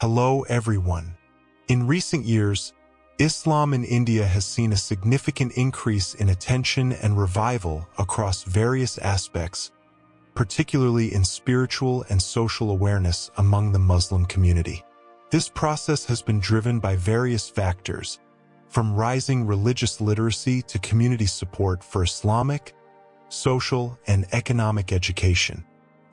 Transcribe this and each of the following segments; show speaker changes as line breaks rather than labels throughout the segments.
Hello everyone. In recent years, Islam in India has seen a significant increase in attention and revival across various aspects, particularly in spiritual and social awareness among the Muslim community. This process has been driven by various factors, from rising religious literacy to community support for Islamic, social, and economic education.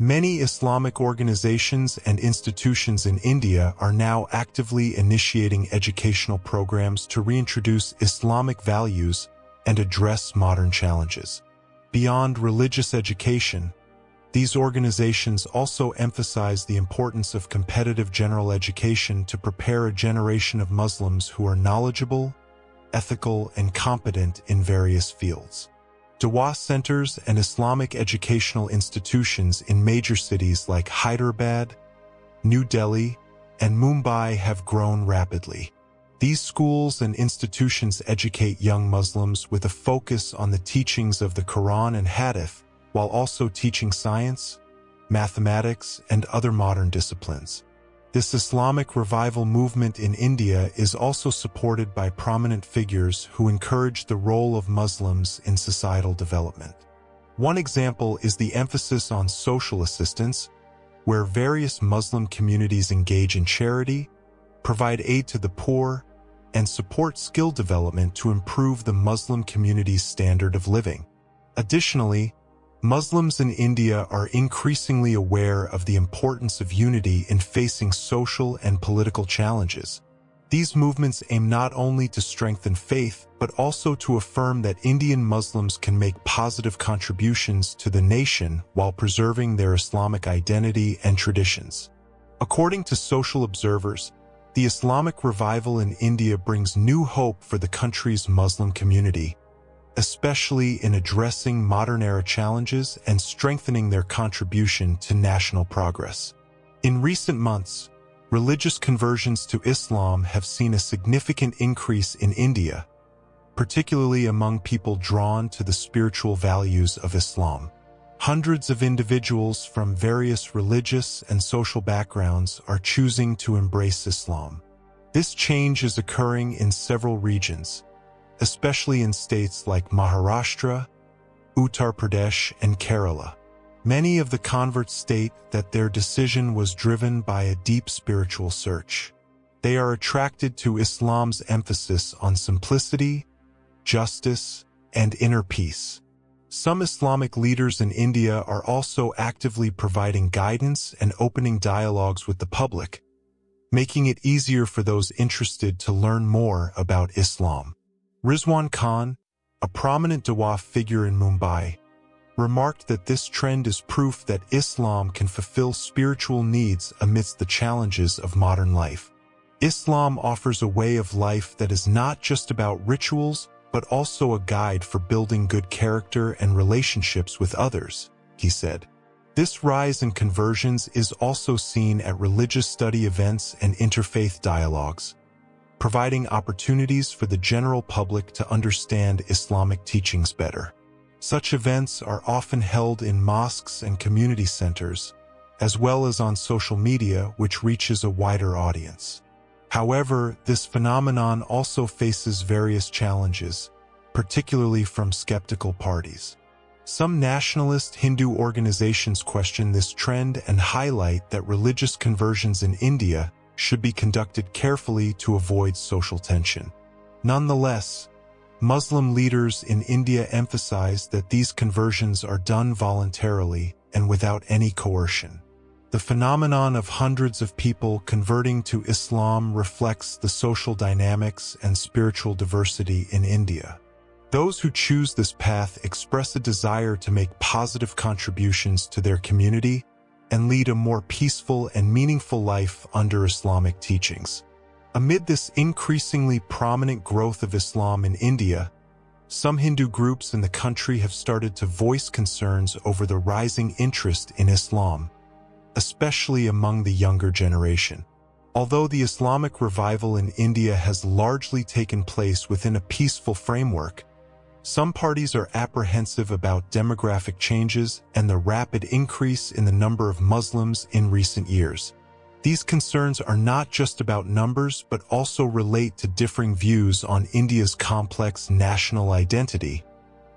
Many Islamic organizations and institutions in India are now actively initiating educational programs to reintroduce Islamic values and address modern challenges. Beyond religious education, these organizations also emphasize the importance of competitive general education to prepare a generation of Muslims who are knowledgeable, ethical, and competent in various fields. Dawah centers and Islamic educational institutions in major cities like Hyderabad, New Delhi, and Mumbai have grown rapidly. These schools and institutions educate young Muslims with a focus on the teachings of the Quran and Hadith, while also teaching science, mathematics, and other modern disciplines. This Islamic revival movement in India is also supported by prominent figures who encourage the role of Muslims in societal development. One example is the emphasis on social assistance, where various Muslim communities engage in charity, provide aid to the poor, and support skill development to improve the Muslim community's standard of living. Additionally, Muslims in India are increasingly aware of the importance of unity in facing social and political challenges. These movements aim not only to strengthen faith, but also to affirm that Indian Muslims can make positive contributions to the nation while preserving their Islamic identity and traditions. According to social observers, the Islamic revival in India brings new hope for the country's Muslim community, especially in addressing modern-era challenges and strengthening their contribution to national progress. In recent months, religious conversions to Islam have seen a significant increase in India, particularly among people drawn to the spiritual values of Islam. Hundreds of individuals from various religious and social backgrounds are choosing to embrace Islam. This change is occurring in several regions, especially in states like Maharashtra, Uttar Pradesh, and Kerala. Many of the converts state that their decision was driven by a deep spiritual search. They are attracted to Islam's emphasis on simplicity, justice, and inner peace. Some Islamic leaders in India are also actively providing guidance and opening dialogues with the public, making it easier for those interested to learn more about Islam. Rizwan Khan, a prominent Dawah figure in Mumbai, remarked that this trend is proof that Islam can fulfill spiritual needs amidst the challenges of modern life. Islam offers a way of life that is not just about rituals, but also a guide for building good character and relationships with others, he said. This rise in conversions is also seen at religious study events and interfaith dialogues, providing opportunities for the general public to understand Islamic teachings better. Such events are often held in mosques and community centers, as well as on social media, which reaches a wider audience. However, this phenomenon also faces various challenges, particularly from skeptical parties. Some nationalist Hindu organizations question this trend and highlight that religious conversions in India should be conducted carefully to avoid social tension. Nonetheless, Muslim leaders in India emphasize that these conversions are done voluntarily and without any coercion. The phenomenon of hundreds of people converting to Islam reflects the social dynamics and spiritual diversity in India. Those who choose this path express a desire to make positive contributions to their community and lead a more peaceful and meaningful life under Islamic teachings. Amid this increasingly prominent growth of Islam in India, some Hindu groups in the country have started to voice concerns over the rising interest in Islam, especially among the younger generation. Although the Islamic revival in India has largely taken place within a peaceful framework, some parties are apprehensive about demographic changes and the rapid increase in the number of Muslims in recent years. These concerns are not just about numbers, but also relate to differing views on India's complex national identity,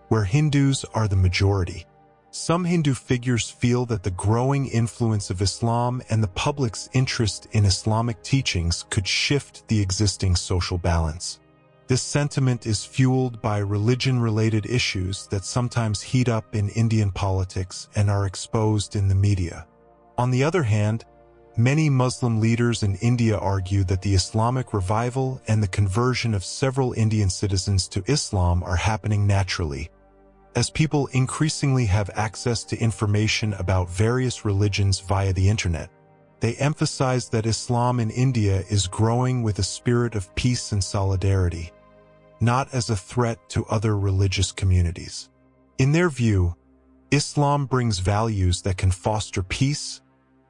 where Hindus are the majority. Some Hindu figures feel that the growing influence of Islam and the public's interest in Islamic teachings could shift the existing social balance. This sentiment is fueled by religion-related issues that sometimes heat up in Indian politics and are exposed in the media. On the other hand, many Muslim leaders in India argue that the Islamic revival and the conversion of several Indian citizens to Islam are happening naturally. As people increasingly have access to information about various religions via the internet, they emphasize that Islam in India is growing with a spirit of peace and solidarity, not as a threat to other religious communities. In their view, Islam brings values that can foster peace,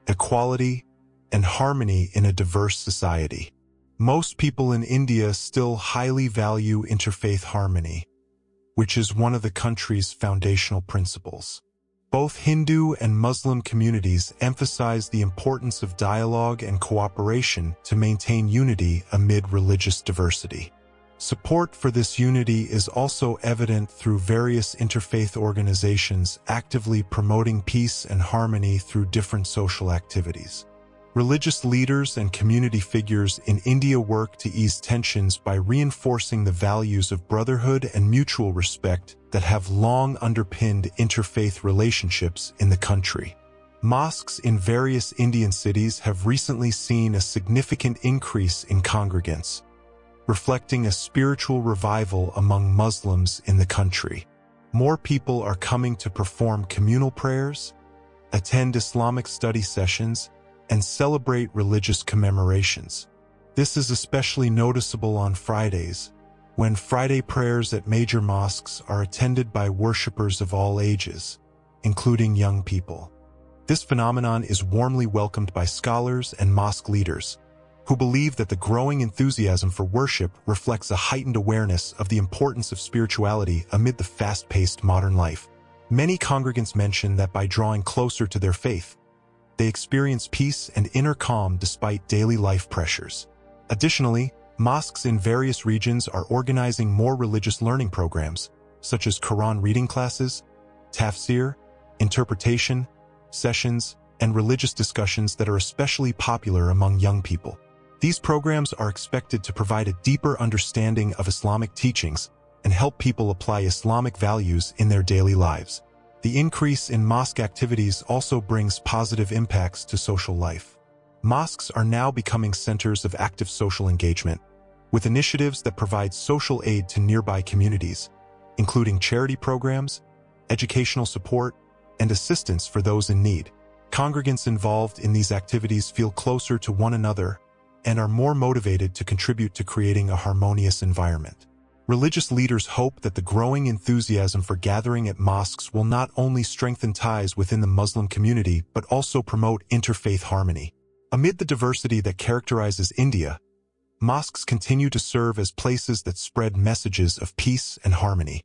equality, and harmony in a diverse society. Most people in India still highly value interfaith harmony, which is one of the country's foundational principles. Both Hindu and Muslim communities emphasize the importance of dialogue and cooperation to maintain unity amid religious diversity. Support for this unity is also evident through various interfaith organizations actively promoting peace and harmony through different social activities. Religious leaders and community figures in India work to ease tensions by reinforcing the values of brotherhood and mutual respect that have long underpinned interfaith relationships in the country. Mosques in various Indian cities have recently seen a significant increase in congregants, reflecting a spiritual revival among Muslims in the country. More people are coming to perform communal prayers, attend Islamic study sessions, and celebrate religious commemorations. This is especially noticeable on Fridays, when Friday prayers at major mosques are attended by worshippers of all ages, including young people. This phenomenon is warmly welcomed by scholars and mosque leaders, who believe that the growing enthusiasm for worship reflects a heightened awareness of the importance of spirituality amid the fast-paced modern life. Many congregants mention that by drawing closer to their faith, they experience peace and inner calm despite daily life pressures. Additionally, mosques in various regions are organizing more religious learning programs, such as Quran reading classes, tafsir, interpretation, sessions, and religious discussions that are especially popular among young people. These programs are expected to provide a deeper understanding of Islamic teachings and help people apply Islamic values in their daily lives. The increase in mosque activities also brings positive impacts to social life. Mosques are now becoming centers of active social engagement, with initiatives that provide social aid to nearby communities, including charity programs, educational support, and assistance for those in need. Congregants involved in these activities feel closer to one another and are more motivated to contribute to creating a harmonious environment. Religious leaders hope that the growing enthusiasm for gathering at mosques will not only strengthen ties within the Muslim community, but also promote interfaith harmony. Amid the diversity that characterizes India, mosques continue to serve as places that spread messages of peace and harmony.